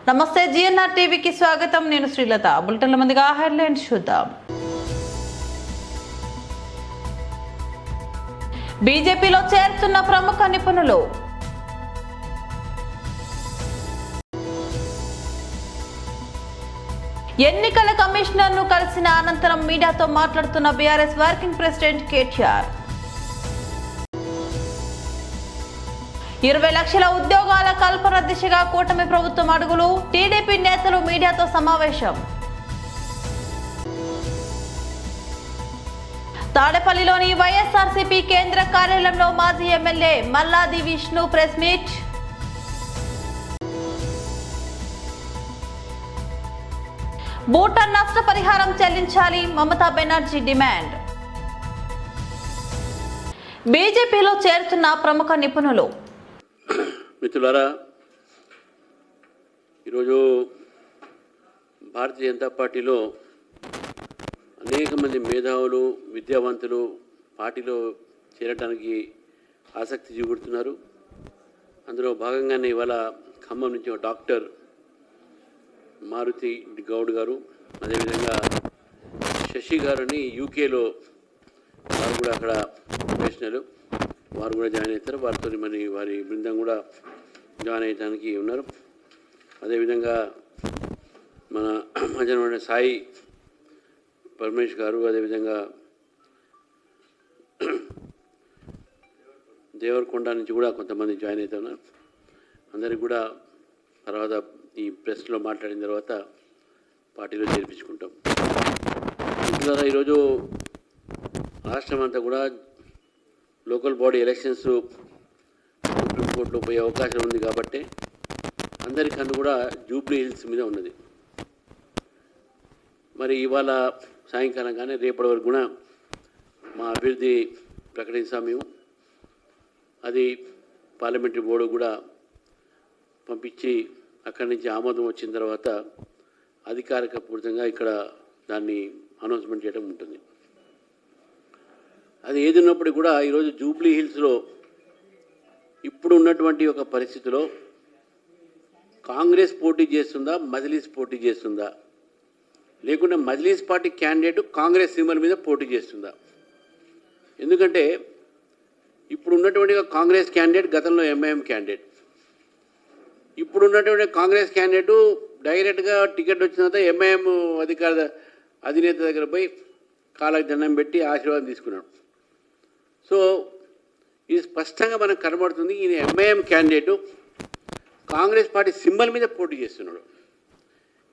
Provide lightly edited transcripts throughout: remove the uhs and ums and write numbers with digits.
నమస్తే జిఎన్ఆర్ టీవీకి స్వాగతం. నేను శ్రీలత. బులెటిన్ల ముందుగా హెడ్లైన్స్ చూద్దాం. బీజేపీలో చేరుతున్న ప్రముఖ నిపుణులు. ఎన్నికల కమిషనర్ ను కలిసిన అనంతరం మీడియాతో మాట్లాడుతున్న బీఆర్ఎస్ వర్కింగ్ ప్రెసిడెంట్ కేటీఆర్. 20 లక్షల ఉద్యోగాల కల్పన దిశగా కూటమి ప్రభుత్వం అడుగులు. టీడీపీ నేతలు మీడియాతో సమావేశం. తాడేపల్లిలోని వైఎస్ఆర్సీపీ కేంద్ర కార్యాలయంలో మాజీ MLA Malladi Vishnu press meet. Bhutan నష్టపరిహారం చెల్లించాలి, మమతా బెనర్జీ డిమాండ్. బీజేపీలో చేరుతున్న ప్రముఖ నిపుణులు. మిత్రులారా, ఈరోజు భారతీయ జనతా పార్టీలో అనేక మంది మేధావులు, విద్యావంతులు పార్టీలో చేరడానికి ఆసక్తి చూపుతున్నారు. అందులో భాగంగానే ఇవాళ ఖమ్మం నుంచి ఒక డాక్టర్ మారుతి గౌడ్ గారు, అదేవిధంగా శశి గారని యూకేలో వారు కూడా అక్కడ ప్రొఫెషనల్, వారు కూడా జాయిన్ అవుతారు. వారితో మరి వారి బృందం కూడా జాయిన్ అయ్యడానికి ఉన్నారు. అదేవిధంగా మన మధ్యన సాయి పరమేష్ గారు, అదేవిధంగా దేవరకొండ నుంచి కూడా కొంతమంది జాయిన్ అవుతున్నారు. అందరికి కూడా తర్వాత ఈ ప్రెస్లో మాట్లాడిన తర్వాత పార్టీలో చేర్పించుకుంటాం. మిత్రులారా, ఈరోజు రాష్ట్రం అంతా కూడా లోకల్ బాడీ ఎలక్షన్స్ సుప్రీంకోర్టులో పోయే అవకాశం ఉంది కాబట్టి అందరికన్నా కూడా జూబ్లీ హిల్స్ మీద ఉన్నది. మరి ఇవాళ సాయంకాలం కానీ రేపటి వరకు కూడా మా అభ్యర్థి ప్రకటిస్తాం మేము. అది పార్లమెంటరీ బోర్డు కూడా పంపించి అక్కడి నుంచి ఆమోదం వచ్చిన తర్వాత అధికారిక పూర్తంగా ఇక్కడ దాన్ని అనౌన్స్మెంట్ చేయడం ఉంటుంది. అది ఏది ఉన్నప్పటికీ కూడా ఈరోజు జూబ్లీ హిల్స్లో ఇప్పుడు ఉన్నటువంటి ఒక పరిస్థితిలో కాంగ్రెస్ పోటీ చేస్తుందా, మజ్లిస్ పోటీ చేస్తుందా, లేకుంటే Majlis party candidate Congress symbol మీద పోటీ చేస్తుందా? ఎందుకంటే ఇప్పుడు ఉన్నటువంటి కాంగ్రెస్ క్యాండిడేట్ గతంలో ఎంఐఎం క్యాండిడేట్, ఇప్పుడు ఉన్నటువంటి కాంగ్రెస్ క్యాండిడేట్ డైరెక్ట్గా టికెట్ వచ్చిన తర్వాత ఎంఐఎం అధినేత దగ్గర పోయి కాళ్ళకి దండం పెట్టి ఆశీర్వాదం తీసుకున్నాడు. సో ఇది స్పష్టంగా మనకు కనబడుతుంది. ఈయన MIM candidate Congress party symbol మీద పోటీ చేస్తున్నాడు.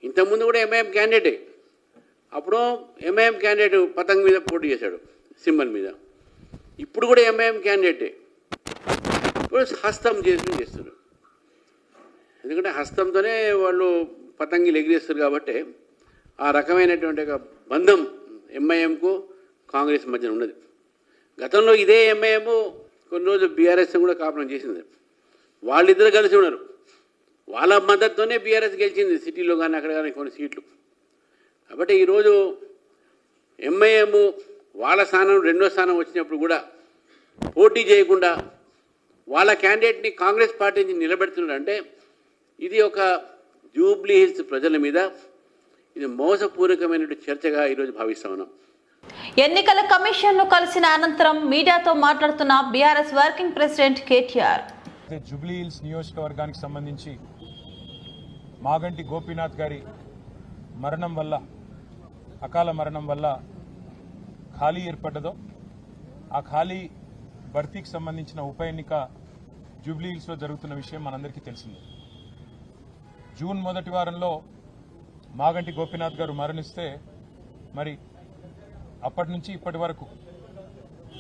ఇంతకుముందు కూడా ఎంఐఎం క్యాండిడేటే, అప్పుడు ఎంఐఎం క్యాండిడేట్ పతంగ్ మీద పోటీ చేశాడు సింబల్ మీద. ఇప్పుడు కూడా ఎంఐఎం క్యాండిడేటే, ఇప్పుడు హస్తం చేస్తున్నారు. ఎందుకంటే హస్తంతోనే వాళ్ళు పతంగిలు ఎగిరేస్తారు కాబట్టి ఆ రకమైనటువంటి ఒక బంధం ఎంఐఎంకు కాంగ్రెస్ మధ్యన ఉన్నది. గతంలో ఇదే ఎంఐఎం కొన్ని రోజులు బీఆర్ఎస్ కూడా కాపురం చేసింది. వాళ్ళిద్దరు కలిసి ఉన్నారు. వాళ్ళ మద్దతుతోనే బీఆర్ఎస్ గెలిచింది సిటీలో కానీ అక్కడ కానీ కొన్ని సీట్లు. కాబట్టి ఈరోజు ఎంఐఎం వాళ్ళ స్థానం రెండో స్థానం వచ్చినప్పుడు కూడా పోటీ చేయకుండా వాళ్ళ క్యాండిడేట్ని కాంగ్రెస్ పార్టీ నుంచి నిలబెడుతున్నారంటే ఇది ఒక జూబ్లీ హిల్స్ ప్రజల మీద ఇది మోసపూర్వకమైన చర్చగా ఈరోజు భావిస్తా ఉన్నాం. ఎన్నికల కమిషన్ ను కలిసిన అనంతరం మీడియాతో మాట్లాడుతున్న BRS working president KTR. Jubilee hills నియోజకవర్గానికి సంబంధించి మాగంటి గోపీనాథ్ గారి మరణం వల్ల, అకాల మరణం వల్ల ఖాళీ ఏర్పడ్డదో ఆ ఖాళీ భర్తీకి సంబంధించిన ఉప ఎన్నిక జూబ్లీ హిల్స్లో జరుగుతున్న విషయం మనందరికీ తెలిసిందే. జూన్ మొదటి వారంలో మాగంటి గోపీనాథ్ గారు మరణిస్తే మరి అప్పటి నుంచి ఇప్పటి వరకు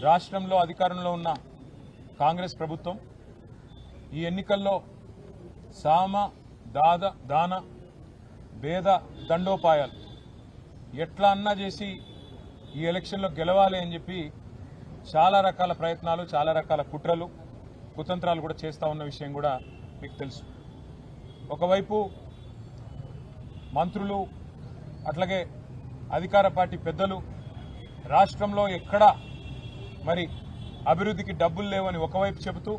రాష్ట్రంలో అధికారంలో ఉన్న కాంగ్రెస్ ప్రభుత్వం ఈ ఎన్నికల్లో సామ దాన భేద దండోపాయాలు ఎట్లా అన్నా చేసి ఈ ఎలక్షన్లో గెలవాలి అని చెప్పి చాలా రకాల ప్రయత్నాలు, చాలా రకాల కుట్రలు, కుతంత్రాలు కూడా చేస్తూ ఉన్న విషయం కూడా మీకు తెలుసు. ఒకవైపు మంత్రులు, అట్లాగే అధికార పార్టీ పెద్దలు రాష్ట్రంలో ఎక్కడా మరి అభివృద్ధికి డబ్బులు లేవని ఒకవైపు చెబుతూ,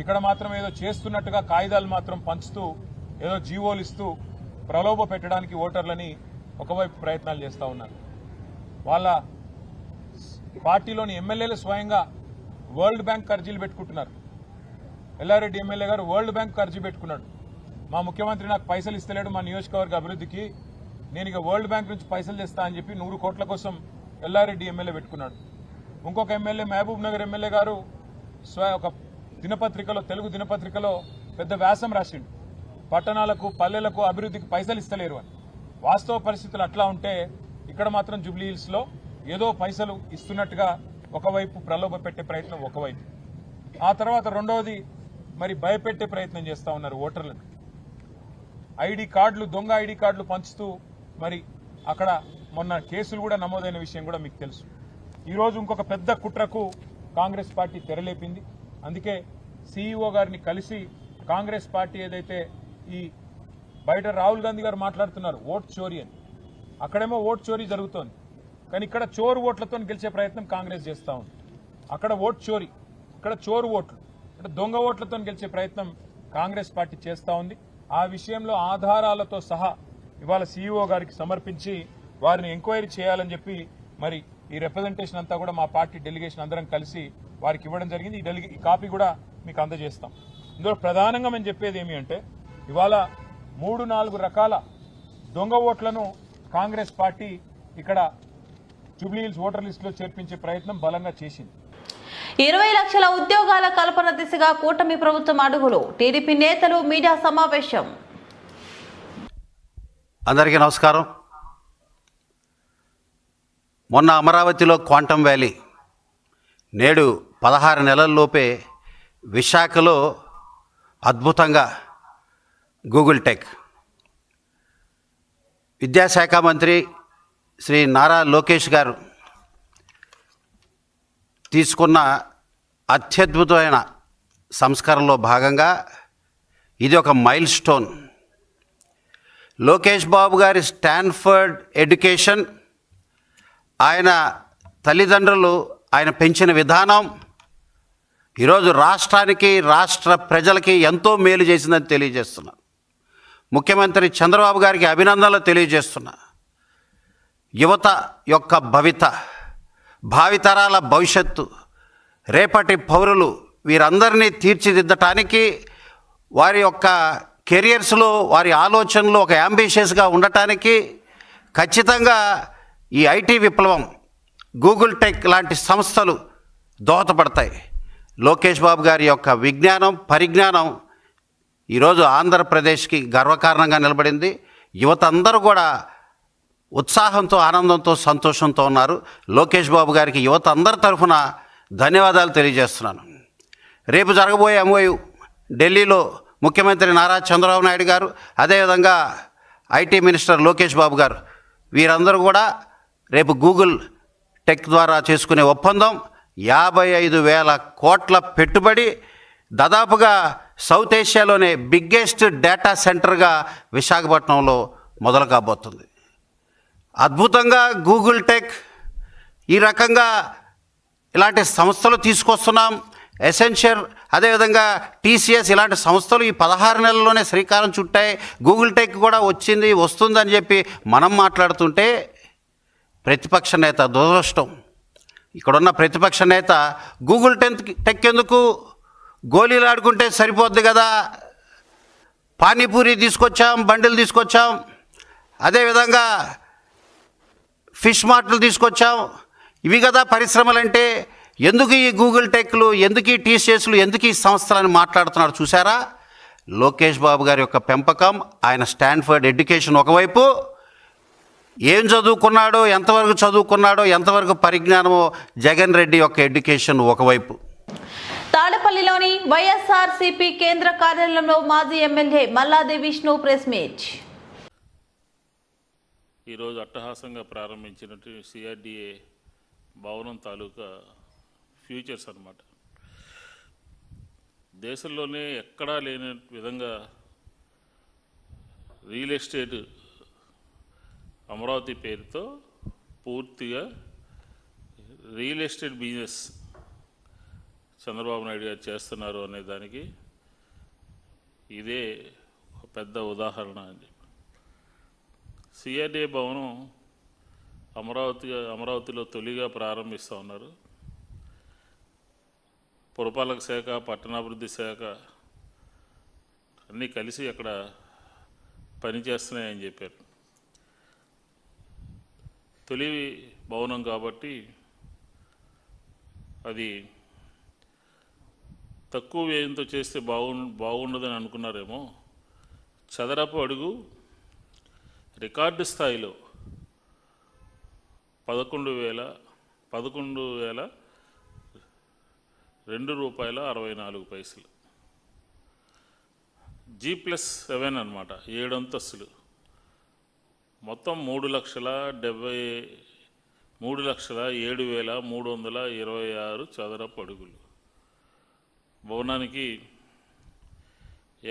ఇక్కడ మాత్రం ఏదో చేస్తున్నట్టుగా కాగితాలు మాత్రం పంచుతూ ఏదో జీవోలు ఇస్తూ ప్రలోభ పెట్టడానికి ఓటర్లని ఒకవైపు ప్రయత్నాలు చేస్తూ ఉన్నారు. వాళ్ళ పార్టీలోని ఎమ్మెల్యేలు స్వయంగా వరల్డ్ బ్యాంక్ అర్జీలు పెట్టుకుంటున్నారు. ఎల్లారెడ్డి ఎమ్మెల్యే గారు వరల్డ్ బ్యాంక్ అర్జీ పెట్టుకున్నాడు. మా ముఖ్యమంత్రి నాకు పైసలు ఇస్తలేడు మా నియోజకవర్గ అభివృద్ధికి, నేను ఇక వరల్డ్ బ్యాంక్ నుంచి పైసలు తెస్తా అని చెప్పి 100 కోట్ల కోసం ఎల్లారెడ్డి ఎమ్మెల్యే పెట్టుకున్నాడు. ఇంకొక ఎమ్మెల్యే మహబూబ్ నగర్ ఎమ్మెల్యే గారు ఒక దినపత్రికలో, తెలుగు దినపత్రికలో పెద్ద వ్యాసం రాసిండు, పట్టణాలకు పల్లెలకు అభివృద్ధికి పైసలు ఇస్తలేరు అని. వాస్తవ పరిస్థితులు అట్లా ఉంటే ఇక్కడ మాత్రం జూబ్లీ హిల్స్లో ఏదో పైసలు ఇస్తున్నట్టుగా ఒకవైపు ప్రలోభ పెట్టే ప్రయత్నం ఒకవైపు, ఆ తర్వాత రెండవది మరి భయపెట్టే ప్రయత్నం చేస్తూ ఉన్నారు ఓటర్లను. ఐడి కార్డులు, దొంగ ఐడి కార్డులు పంచుతూ మరి అక్కడ మొన్న కేసులు కూడా నమోదైన విషయం కూడా మీకు తెలుసు. ఈరోజు ఇంకొక పెద్ద కుట్రకు కాంగ్రెస్ పార్టీ తెరలేపింది. అందుకే సీఈఓ గారిని కలిసి కాంగ్రెస్ పార్టీ ఏదైతే ఈ బయట రాహుల్ గాంధీ గారు మాట్లాడుతున్నారు ఓట్ చోరీ అని, అక్కడేమో ఓట్ చోరీ జరుగుతోంది, కానీ ఇక్కడ చోరు ఓట్లతో గెలిచే ప్రయత్నం కాంగ్రెస్ చేస్తూ ఉంది. అక్కడ ఓట్ చోరీ, ఇక్కడ చోరు ఓట్లు, అంటే దొంగ ఓట్లతో గెలిచే ప్రయత్నం కాంగ్రెస్ పార్టీ చేస్తూ ఉంది. ఆ విషయంలో ఆధారాలతో సహా ఇవాళ సీఈఓ గారికి సమర్పించి వారిని ఎంక్వైరీ చేయాలని చెప్పి మరి ఈ రిప్రజెంటేషన్ అంతా కూడా మా పార్టీ డెలిగేషన్ అందరం కలిసి వారికి ఇవ్వడం జరిగింది. ఈ కాపీ కూడా మీకు అందజేస్తాం. ఇందులో ప్రధానంగా మేము చెప్పేది ఏమి అంటే, ఇవాళ 3-4 రకాల దొంగ ఓట్లను కాంగ్రెస్ పార్టీ ఇక్కడ జూబ్లీ హిల్స్ ఓటర్ లిస్టులో చేర్పించే ప్రయత్నం బలంగా చేసింది. 20 లక్షల ఉద్యోగాల కల్పన దిశగా కూటమి ప్రభుత్వం అడుగులు. టీడీపీ నేతలు మీడియా సమావేశం. అందరికీ నమస్కారం. మొన్న అమరావతిలో క్వాంటమ్ వ్యాలీ, నేడు 16 నెలల్లోపే విశాఖలో అద్భుతంగా గూగుల్ టెక్. విద్యాశాఖ మంత్రి శ్రీ నారా లోకేష్ గారు తీసుకున్న అత్యద్భుతమైన సంస్కరణలో భాగంగా ఇది ఒక మైల్ స్టోన్. లోకేష్ బాబు గారి స్టాన్ఫర్డ్ ఎడ్యుకేషన్, ఆయన తల్లిదండ్రులు ఆయన పెంచిన విధానం ఈరోజు రాష్ట్రానికి, రాష్ట్ర ప్రజలకి ఎంతో మేలు చేసిందని తెలియజేస్తున్నా. ముఖ్యమంత్రి చంద్రబాబు గారికి అభినందనలు తెలియజేస్తున్నా. యువత యొక్క భావితరాల భవిష్యత్తు, రేపటి పౌరులు, వీరందరినీ తీర్చిదిద్దటానికి వారి యొక్క కెరియర్స్లో, వారి ఆలోచనలు ఒక యాంబిషియస్గా ఉండటానికి ఖచ్చితంగా ఈ ఐటీ విప్లవం, గూగుల్ టెక్ లాంటి సంస్థలు దోహదపడతాయి. లోకేష్ బాబు గారి యొక్క విజ్ఞానం, పరిజ్ఞానం ఈరోజు ఆంధ్రప్రదేశ్కి గర్వకారణంగా నిలబడింది. యువత అందరూ కూడా ఉత్సాహంతో, ఆనందంతో, సంతోషంతో ఉన్నారు. లోకేష్ బాబు గారికి యువత అందరి తరఫున ధన్యవాదాలు తెలియజేస్తున్నాను. రేపు జరగబోయే ఎంఓయు ఢిల్లీలో ముఖ్యమంత్రి నారా చంద్రబాబు నాయుడు గారు, అదేవిధంగా ఐటీ మినిస్టర్ లోకేష్ బాబు గారు, వీరందరూ కూడా రేపు గూగుల్ టెక్ ద్వారా చేసుకునే ఒప్పందం 55,000 కోట్ల పెట్టుబడి, దాదాపుగా సౌత్ ఏషియాలోనే బిగ్గెస్ట్ డేటా సెంటర్గా విశాఖపట్నంలో మొదలు కాబోతుంది. అద్భుతంగా గూగుల్ టెక్ ఈ రకంగా ఇలాంటి సంస్థలు తీసుకొస్తున్నాం. ఎసెన్షియర్, అదేవిధంగా టీసీఎస్ ఇలాంటి సంస్థలు ఈ 16 నెలల్లోనే శ్రీకారం చుట్టాయి. గూగుల్ టెక్ కూడా వస్తుందని చెప్పి మనం మాట్లాడుతుంటే ప్రతిపక్ష నేత దురదృష్టం. ఇక్కడున్న ప్రతిపక్ష నేత గూగుల్ టెక్ ఎందుకు, గోళీలు ఆడుకుంటే సరిపోద్ది కదా, పానీపూరి తీసుకొచ్చాం, బండిలు తీసుకొచ్చాం, అదేవిధంగా ఫిష్ మార్ట్లు తీసుకొచ్చాం, ఇవి కదా పరిశ్రమలంటే, ఎందుకు ఈ గూగుల్ టెక్లు, ఎందుకు ఈ టీసీఎస్లు, ఎందుకు ఈ సంస్థలని మాట్లాడుతున్నారు. చూసారా, లోకేష్ బాబు గారి యొక్క పెంపకం, ఆయన స్టాన్ఫర్డ్ ఎడ్యుకేషన్ ఒకవైపు, ఏం చదువుకున్నాడో, ఎంతవరకు చదువుకున్నాడో, ఎంతవరకు పరిజ్ఞానమో జగన్ రెడ్డి యొక్క ఎడ్యుకేషన్ ఒకవైపు. తాడపల్లిలోని వైఎస్ఆర్సీపీ కేంద్ర కార్యాలయంలో మాజీ MLA Malladi Vishnu press meet. ఈరోజు అట్టహాసంగా ప్రారంభించినట్టు సిఆర్డిఏ భవనం తాలూకా ఫ్యూచర్స్ అన్నమాట. దేశంలోనే ఎక్కడా లేని విధంగా రియల్ ఎస్టేట్ అమరావతి పేరుతో పూర్తిగా real estate business Chandrababu Naidu గారు చేస్తున్నారు అనే దానికి ఇదే పెద్ద ఉదాహరణ అని చెప్పి. సిఆర్డీఏ భవనం అమరావతిలో తొలిగా ప్రారంభిస్తూ ఉన్నారు. పురపాలక శాఖ, పట్టణాభివృద్ధి శాఖ అన్నీ కలిసి అక్కడ పనిచేస్తున్నాయని చెప్పారు. తొలి భవనం కాబట్టి అది తక్కువ వ్యయంతో చేస్తే బాగుండదని అనుకున్నారేమో. చదరపు అడుగు రికార్డు స్థాయిలో 11,02 రూపాయల 64 పైసలు. G+7 అన్నమాట, 7 అంతస్తులు. మొత్తం 3,07,326 చదరపు అడుగులు. భవనానికి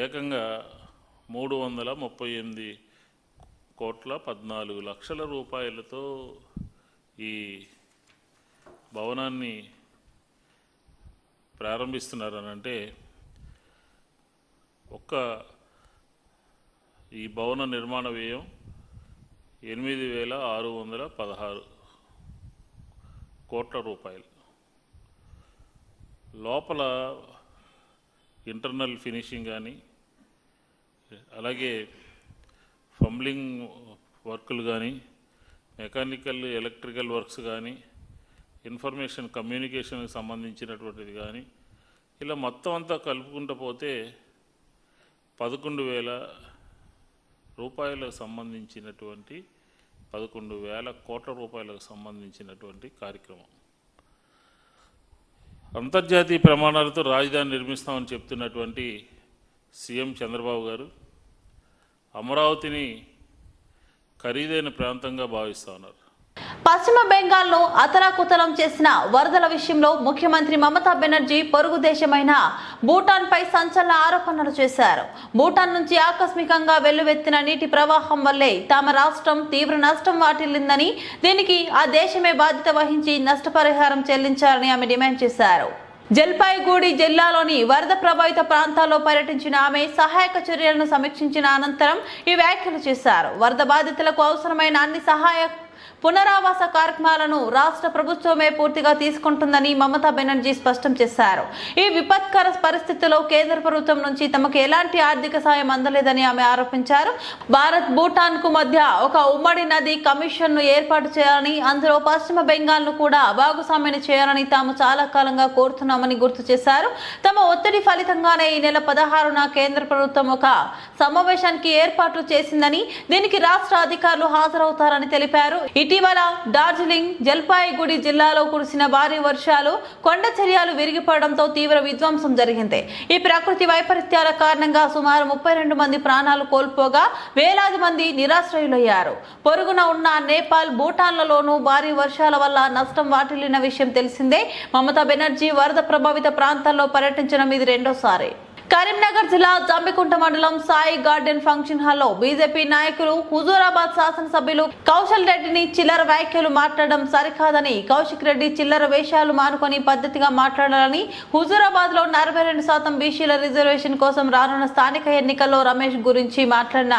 ఏకంగా 338,14,00,000 రూపాయలతో ఈ భవనాన్ని ప్రారంభిస్తున్నారనంటే ఈ భవన నిర్మాణ వ్యయం 8,616 కోట్ల రూపాయలు. లోపల ఇంటర్నల్ ఫినిషింగ్ కానీ, అలాగే ఫంబ్లింగ్ వర్కులు కానీ, మెకానికల్ ఎలక్ట్రికల్ వర్క్స్ కానీ, ఇన్ఫర్మేషన్ కమ్యూనికేషన్కి సంబంధించినటువంటిది కానీ, ఇలా మొత్తం అంతా కలుపుకుంటూ పోతే 11,000 రూపాయలకు సంబంధించినటువంటి 11,000 కోట్ల రూపాయలకు సంబంధించినటువంటి కార్యక్రమం. అంతర్జాతీయ ప్రమాణాలతో రాజధాని నిర్మిస్తామని చెప్తున్నటువంటి సీఎం చంద్రబాబు గారు అమరావతిని ఖరీదైన ప్రాంతంగా భావిస్తూ ఉన్నారు. పశ్చిమ బెంగాల్ను అతలాకుతలం చేసిన వరదల విషయంలో ముఖ్యమంత్రి మమతా బెనర్జీ పొరుగు దేశమైన భూటాన్పై సంచలన ఆరోపణలు చేశారు. భూటాన్ నుంచి ఆకస్మికంగా వెల్లువెత్తిన నీటి ప్రవాహం వల్లే తమ రాష్ట్రం తీవ్ర నష్టం వాటిల్లిందని, దీనికి ఆ దేశమే బాధ్యత వహించి నష్టపరిహారం చెల్లించాలని ఆమె డిమాండ్ చేశారు. జల్పాయిగూడి జిల్లాలోని వరద ప్రభావిత ప్రాంతాల్లో పర్యటించిన ఆమె సహాయక చర్యలను సమీక్షించిన అనంతరం ఈ వ్యాఖ్యలు చేశారు. వరద బాధితులకు అవసరమైన అన్ని సహాయ పునరావాస కార్యక్రమాలను రాష్ట్ర ప్రభుత్వమే పూర్తిగా తీసుకుంటుందని మమతా బెనర్జీ స్పష్టం చేశారు. ఈ విపత్కర పరిస్థితుల్లో కేంద్ర ప్రభుత్వం నుంచి తమకు ఎలాంటి ఆర్థిక సాయం అందలేదని ఆమె ఆరోపించారు. భారత్ భూటాన్ కు మధ్య ఒక ఉమ్మడి నది కమిషన్ ను ఏర్పాటు చేయాలని, అందులో పశ్చిమ బెంగాల్ ను కూడా భాగస్వామ్యం చేయాలని తాము చాలా కాలంగా కోరుతున్నామని గుర్తు చేశారు. తమ ఒత్తిడి ఫలితంగానే ఈ నెల 16న కేంద్ర ప్రభుత్వం ఒక సమావేశానికి ఏర్పాట్లు చేసిందని, దీనికి రాష్ట్ర అధికారులు హాజరవుతారని తెలిపారు. ఇటీవల డార్జిలింగ్, జల్పాయిగూడి జిల్లాలో కురిసిన భారీ వర్షాలు, కొండ చర్యలు విరిగిపడడంతో తీవ్ర విధ్వంసం జరిగింది. ఈ ప్రకృతి వైపరీత్యాల కారణంగా సుమారు 32 మంది ప్రాణాలు కోల్పోగా వేలాది మంది నిరాశ్రయులయ్యారు. పొరుగున ఉన్న నేపాల్, భూటాన్లలోనూ భారీ వర్షాల వల్ల నష్టం వాటిల్లిన విషయం తెలిసిందే. మమతా బెనర్జీ వరద ప్రభావిత ప్రాంతాల్లో పర్యటించడం ఇది రెండోసారి. కరీంనగర్ జిల్లా జంబికుంట మండలం సాయి గార్డెన్ ఫంక్షన్ హాల్లో బీజేపీ నాయకులు హుజూరాబాద్ శాసనసభ్యులు కౌశల్ రెడ్డిని చిల్లర వ్యాఖ్యలు మాట్లాడడం సరికాదని, కౌశిక్ రెడ్డి చిల్లర వేషాలు మానుకొని పద్ధతిగా మాట్లాడాలని, హుజూరాబాద్ లో 42% బీసీల రిజర్వేషన్ కోసం రానున్న స్థానిక ఎన్నికల్లో రమేష్ గురించి మాట్లాడిన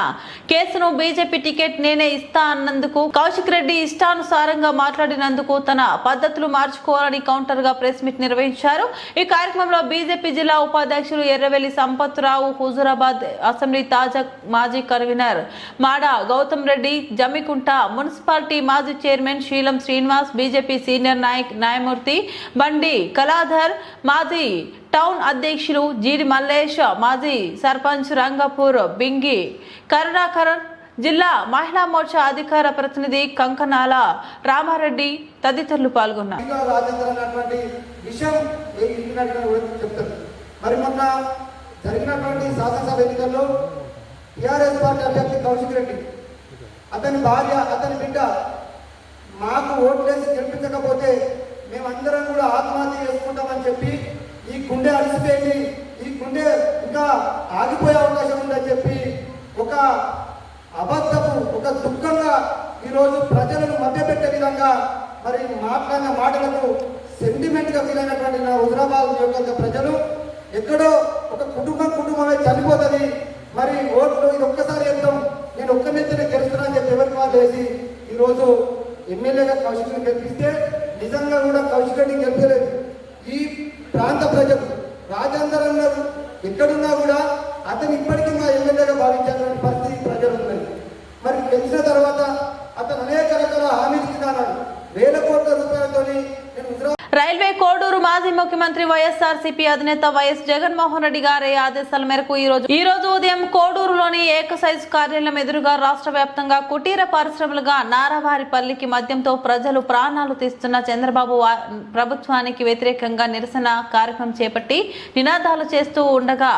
కేసును బీజేపీ టికెట్ నేనే ఇస్తా అన్నందుకు కౌశిక్ రెడ్డి ఇష్టానుసారంగా మాట్లాడినందుకు తన పద్ధతులు మార్చుకోవాలని కౌంటర్ గా ప్రెస్ మీట్ నిర్వహించారు. ఈ కార్యక్రమంలో బీజేపీ జిల్లా ఉపాధ్యక్షులు ఎర్రవెల్లి సంపత్రావు, హుజూరాబాద్ అసెంబ్లీ తాజా మాజీ కన్వీనర్ మాడ గౌతమ్ రెడ్డి, జమ్మికుంట మున్సిపాలిటీ మాజీ చైర్మన్ శీలం శ్రీనివాస్, బీజేపీ సీనియర్ న్యాయమూర్తి బండి కళాధర్, మాజీ టౌన్ అధ్యక్షులు జీడి మల్లేష్, మాజీ సర్పంచ్ రంగపూర్ బింగి కరుణాకర్, జిల్లా మహిళా మోర్చా అధికార ప్రతినిధి కంకనాల రామారెడ్డి తదితరులు పాల్గొన్నారు. మరి మొన్న జరిగినటువంటి శాసనసభ ఎన్నికల్లో టీఆర్ఎస్ పార్టీ అభ్యర్థి కౌశిక్ రెడ్డి, అతని భార్య, అతని బిడ్డ మాకు ఓట్లేసి గెలిపించకపోతే మేమందరం కూడా ఆత్మహత్య చేసుకుంటామని చెప్పి, ఈ గుండె అలసిపోయింది, ఈ గుండె ఇంకా ఆగిపోయే అవకాశం ఉందని చెప్పి ఒక అబద్ధపు, ఒక దుఃఖంగా ఈరోజు ప్రజలను మభ్యపెట్టే విధంగా మరి మాట్లాడిన మాటలకు సెంటిమెంట్గా ఫీల్ అయినటువంటి నా హుజూరాబాద్ నియోజకవర్గ ప్రజలు, ఎక్కడో ఒక కుటుంబమే చనిపోతుంది, మరి ఓట్లు ఇది ఒక్కసారి వేద్దాం, నేను ఒక్క మెత్తనే గెలుస్తున్నా అని చెప్పి ఎవరికి వాళ్ళు వేసి ఈరోజు ఎమ్మెల్యేగా కౌశిక్ రెడ్డి గెలిపిస్తే నిజంగా కూడా కౌశిక్ రెడ్డి గెలిపలేదు. ఈ ప్రాంత ప్రజలు రాజేందర్ అన్నారు ఎక్కడున్నా కూడా అతను ఇప్పటికీ మా ఎమ్మెల్యేగా భావించాలని పరిస్థితి ప్రజలు ఉన్నాయి. మరి గెలిచిన తర్వాత అతను అనేక రకాల హామీలు ఇచ్చినాడు. వేల కోట్ల రూపాయలతోని నేను హుజరాబాద్ రైల్వే కోడూరు మాజీ ముఖ్యమంత్రి వైఎస్ఆర్సీపీ అధినేత వైఎస్ జగన్మోహన్ రెడ్డి గారి ఆదేశాల మేరకు ఈ రోజు ఉదయం కోడూరులోని ఏకసైజ్ కార్యాలయం ఎదురుగా రాష్ట్ర వ్యాప్తంగా కుటీర పరిశ్రమలుగా నారావారిపల్లికి మద్యంతో ప్రజలు ప్రాణాలు తీస్తున్న చంద్రబాబు ప్రభుత్వానికి వ్యతిరేకంగా నిరసన కార్యక్రమం చేపట్టి నినాదాలు చేస్తూ ఉండగా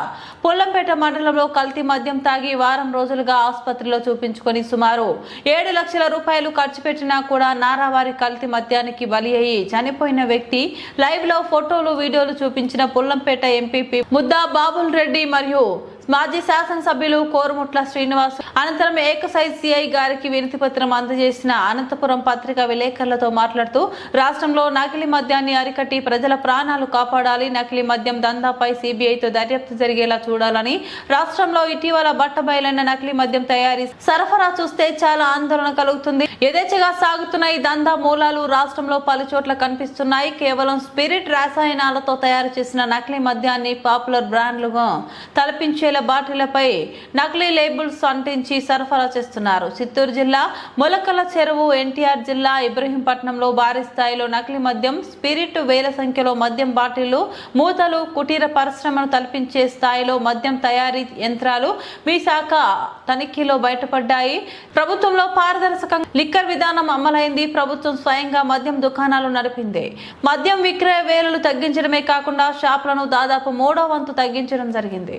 పుల్లంపేట మండలంలో కల్తీ మద్యం తాగి వారం రోజులుగా ఆసుపత్రిలో చూపించుకొని సుమారు 7 లక్షల రూపాయలు ఖర్చు పెట్టినా కూడా నారావారి కల్తీ మద్యానికి బలి అయి చనిపోయిన వ్యక్తి లైవ్ లో ఫోటోలు వీడియోలు చూపించిన పుల్లంపేట ఎంపీపీ ముద్దా బాబుల్ రెడ్డి మరియు మాజీ శాసనసభ్యులు కోరుముట్ల శ్రీనివాస్ అనంతరం ఏకసైజ్ సిఐ గారికి వినతి పత్రం అందజేసిన అనంతపురం పత్రికా విలేకరులతో మాట్లాడుతూ రాష్ట్రంలో నకిలీ మద్యాన్ని అరికట్టి ప్రజల ప్రాణాలు కాపాడాలి, నకిలీ మద్యం దందాపై సిబిఐతో దర్యాప్తు జరిగేలా చూడాలని, రాష్ట్రంలో ఇటీవల బట్టబయలైన నకిలీ మద్యం తయారీ సరఫరా చూస్తే చాలా ఆందోళన కలుగుతుంది. యథేచ్ఛగా సాగుతున్న ఈ దందా మూలాలు రాష్ట్రంలో పలు చోట్ల కనిపిస్తున్నాయి. కేవలం స్పిరిట్ రసాయనాలతో తయారు చేసిన నకిలీ మద్యాన్ని పాపులర్ బ్రాండ్లుగా తలపించేలా బాటిళ్లపై నకిలీ లేబుల్స్ అంటించి సరఫరా చేస్తున్నారు. చిత్తూరు జిల్లా ములకల చెరువు, ఎన్టీఆర్ జిల్లా ఇబ్రహీంపట్నంలో భారీ స్థాయిలో నకిలీ మద్యం, స్పిరిట్, వేల సంఖ్యలో మద్యం బాటిళ్లు, మూతలు, కుటీర పరిశ్రమను తలపించే స్థాయిలో మద్యం తయారీ యంత్రాలు మీ శాఖ తనిఖీలో బయటపడ్డాయి. ప్రభుత్వంలో పారదర్శకంగా లిక్కర్ విధానం అమలైంది. ప్రభుత్వం స్వయంగా మద్యం దుకాణాలు నడిపింది. మద్యం విక్రయ వేలులు తగ్గించడమే కాకుండా షాపులను దాదాపు 3వ వంతు తగ్గించడం జరిగింది.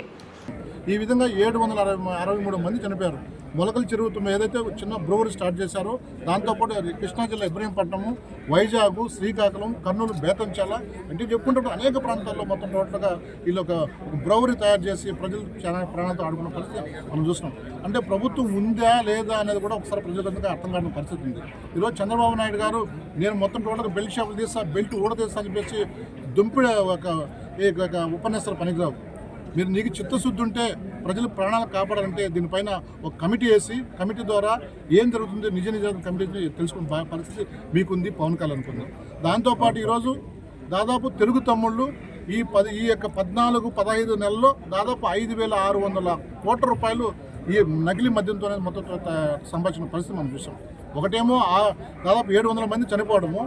ఈ విధంగా 763 మంది చనిపోయారు. మొలకల చెరువు ఏదైతే చిన్న బ్రూవరీ స్టార్ట్ చేశారో దాంతోపాటు కృష్ణా జిల్లా ఇబ్రహీంపట్నము, వైజాగ్, శ్రీకాకుళం, కర్నూలు, బేతంచెల అంటే చెప్పుకుంటే అనేక ప్రాంతాల్లో మొత్తం టోటల్గా వీళ్ళు ఒక బ్రూవరీ తయారు చేసి ప్రజలు చాలా ప్రాణాలతో ఆడుకున్న పరిస్థితి మనం చూస్తున్నాం. అంటే ప్రభుత్వం ఉందా లేదా అనేది కూడా ఒకసారి ప్రజలంతా అర్థం కాని పరిస్థితి ఉంది. ఈరోజు చంద్రబాబు నాయుడు గారు నేను మొత్తం టోటల్గా బెల్ట్ షాపులు తీస్తా, బెల్ట్ ఊడతీస్తా అని చెప్పేసి దుంపిడ ఒక ఉపన్యాసాలు పనికిరావు. మీరు నీకు చిత్తశుద్ధి ఉంటే ప్రజలు ప్రాణాలు కాపాడాలంటే దీనిపైన ఒక కమిటీ వేసి కమిటీ ద్వారా ఏం జరుగుతుందో నిజ కమిటీ తెలుసుకునే పరిస్థితి మీకుంది, పవన్ కళ్యాణ్ ఉంది. దాంతోపాటు ఈరోజు దాదాపు తెలుగు తమ్ముళ్ళు ఈ 14-15 నెలల్లో దాదాపు 5,600 కోట్ల రూపాయలు ఈ నకిలీ మద్యంతోనే మొత్తం సంపాదించిన పరిస్థితి మనం చూసాం. ఒకటేమో దాదాపు 700 మంది చనిపోవడము,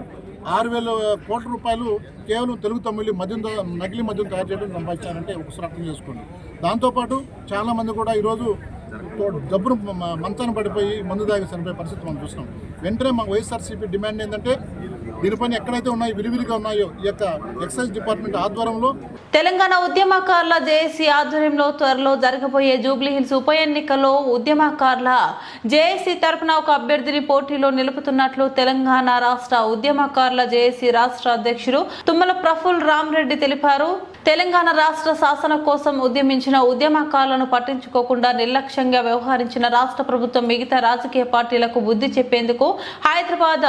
6,000 కోట్ల రూపాయలు కేవలం తెలుగు తమిళ నకిలీ మద్యం తయారు చేయడం సంపాదించారంటే ఒకసారి అర్థం చేసుకోండి. దాంతోపాటు చాలామంది కూడా ఈరోజు డబ్బును మంచాన్ని పడిపోయి మందు దాగి చనిపోయే పరిస్థితి మనం చూస్తున్నాం. వెంటనే మా వైఎస్ఆర్సీపీ డిమాండ్ ఏంటంటే దీనిపైన ఎక్కడైతే ఉన్నాయో విరివిరిగా ఉన్నాయో ఈ యొక్క ఎక్సైజ్ డిపార్ట్మెంట్ ఆధ్వర్యంలో తెలంగాణ ఉద్యమకారుల జేఏసీ ఆధ్వర్యంలో త్వరలో జరగబోయే జూబ్లీహిల్స్ ఉప ఎన్నికల్లో ఉద్యమకారుల జేఏసీ తరపున ఒక అభ్యర్థిని పోటీలో నిలుపుతున్నట్లు తెలంగాణ రాష్ట్ర ఉద్యమకారుల జేఏసీ రాష్ట్ర అధ్యక్షుడు తుమ్మల ప్రఫుల్ రామరెడ్డి తెలిపారు. తెలంగాణ రాష్ట్ర శాసన కోసం ఉద్యమించిన ఉద్యమకారులను పట్టించుకోకుండా నిర్లక్ష్యంగా వ్యవహరించిన రాష్ట్ర ప్రభుత్వం మిగతా రాజకీయ పార్టీలకు బుద్ధి చెప్పేందుకు హైదరాబాద్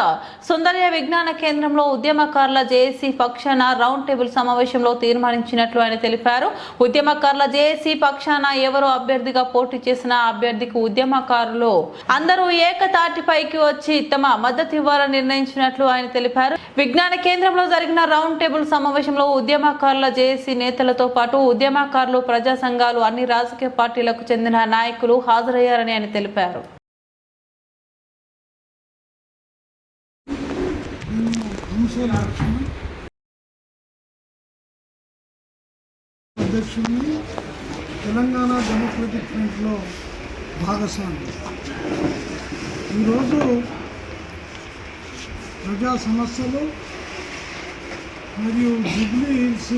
సుందర్య విజ్ఞాన కేంద్రంలో ఉద్యమకారుల జేఏసీ పక్షాన రౌండ్ టేబుల్ సమావేశంలో తీర్మానించినట్లు ఆయన తెలిపారు. ఉద్యమకారుల జేఏసీ పక్షాన ఎవరు అభ్యర్థిగా పోటీ చేసిన అభ్యర్థికి ఉద్యమకారులు అందరూ ఏకతాటిపైకి వచ్చి తమ మద్దతు ఇవ్వాలని నిర్ణయించినట్లు ఆయన తెలిపారు. విజ్ఞాన కేంద్రంలో జరిగిన రౌండ్ టేబుల్ సమావేశంలో ఉద్యమకారుల జేఏసీ నేతలతో పాటు ఉద్యమకారులు, ప్రజా సంఘాలు, అన్ని రాజకీయ పార్టీలకు చెందిన నాయకులు హాజరయ్యారని ఆయన తెలిపారు. అధ్యక్షుడిని తెలంగాణ డెమోక్రటిక్ ఫ్రంట్లో భాగస్వామి. ఈరోజు ప్రజా సమస్యలు మరియు జూబ్లీ హిల్స్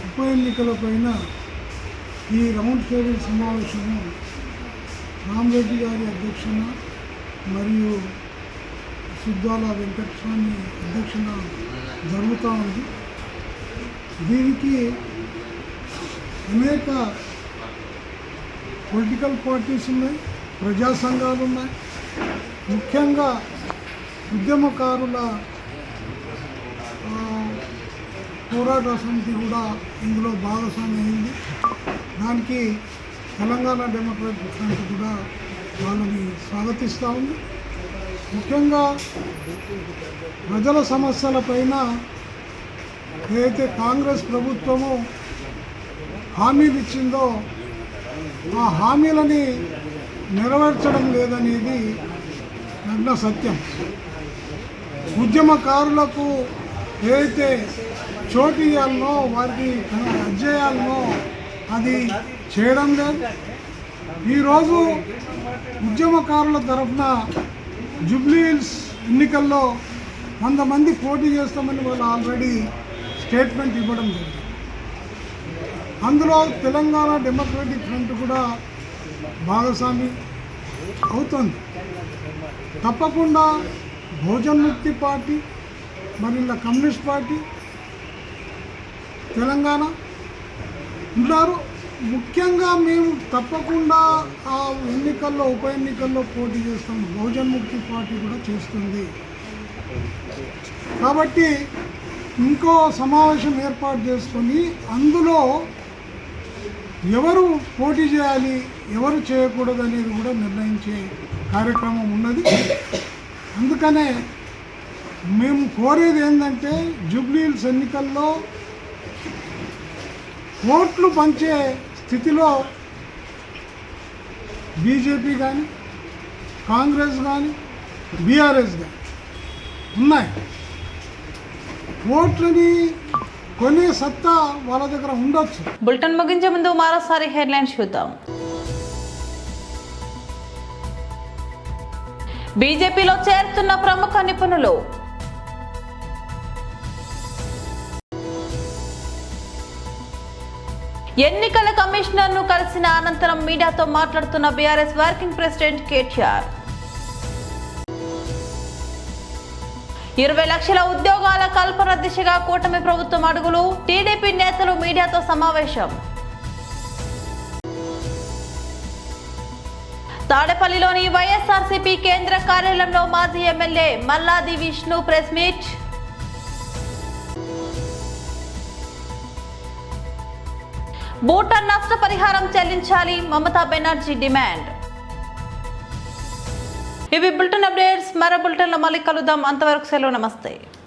ఉప ఎన్నికలపైన ఈ రౌండ్ టేబుల్ సమావేశము రామరెడ్డి గారి అధ్యక్షన మరియు సుద్దాల వెంకటస్వామి అధ్యక్షన జరుగుతూ ఉంది. దీనికి అనేక పొలిటికల్ పార్టీస్ ఉన్నాయి, ప్రజా సంఘాలు ఉన్నాయి, ముఖ్యంగా ఉద్యమకారుల పోరాట సమితి కూడా ఇందులో భాగస్వామి అయింది. దానికి తెలంగాణ డెమోక్రటిక్ ఫ్రంట్ కూడా వాళ్ళని స్వాగతిస్తూ ఉంది. ముఖ్యంగా ప్రజల సమస్యలపైన ఏదైతే కాంగ్రెస్ ప్రభుత్వము హామీలు ఇచ్చిందో ఆ హామీలని నెరవేర్చడం లేదనేది నగ్న సత్యం. ఉద్యమకారులకు ఏదైతే చోటు ఇవ్వాలనో వారికి అధ్యయాలనో అది చేయడం లేదు. ఈరోజు ఉద్యమకారుల తరఫున జూబ్లీహిల్స్ ఎన్నికల్లో 100 మంది పోటీ చేస్తామని వాళ్ళు ఆల్రెడీ స్టేట్మెంట్ ఇవ్వడం జరిగింది. అందులో తెలంగాణ డెమోక్రటిక్ ఫ్రంట్ కూడా భాగస్వామి అవుతుంది. తప్పకుండా బహుజన్ ముక్తి పార్టీ మరి ఇలా కమ్యూనిస్ట్ పార్టీ తెలంగాణ ఉన్నారు. ముఖ్యంగా మేము తప్పకుండా ఆ ఎన్నికల్లో ఉప ఎన్నికల్లో పోటీ చేస్తాం. బహుజన్ ముక్తి పార్టీ కూడా చేస్తుంది. కాబట్టి ఇంకో సమావేశం ఏర్పాటు చేసుకొని అందులో ఎవరు పోటీ చేయాలి ఎవరు చేయకూడదు అనేది కూడా నిర్ణయించే కార్యక్రమం ఉన్నది. అందుకనే మేము కోరేది ఏంటంటే జూబ్లీహిల్స్ ఎన్నికల్లో ఓట్లు పంచే స్థితిలో బీజేపీ కానీ కాంగ్రెస్ కానీ బీఆర్ఎస్ కానీ ఉన్నాయి. ఓట్లని కొనే సత్తా వాళ్ళ దగ్గర ఉండొచ్చు. బులెటిన్ ముగించే ముందు మరోసారి హెడ్లైన్స్ చూద్దాం. బీజేపీలో చేరుతున్న ప్రముఖ నిపుణులు. ఎన్నికల కమిషనర్ను కలిసిన అనంతరం మీడియాతో మాట్లాడుతున్న బీఆర్ఎస్ వర్కింగ్ ప్రెసిడెంట్ కేటీఆర్. 20 లక్షల ఉద్యోగాల కల్పన దిశగా కూటమి ప్రభుత్వం అడుగులు. టీడీపీ నేతలు మీడియాతో సమావేశం. తాడేపల్లిలోని వైఎస్ఆర్సీపీ కేంద్ర కార్యాలయంలో మాజీ MLA Malladi Vishnu press meet. Bhutan నష్టపరిహారం చెల్లించాలి మమతా బెనర్జీ డిమాండ్. ఇవి బులెటిన్ అప్డేట్స్. మరో బులెటిన్లో మళ్ళీ కలుద్దాం. అంతవరకు సెలవు. నమస్తే.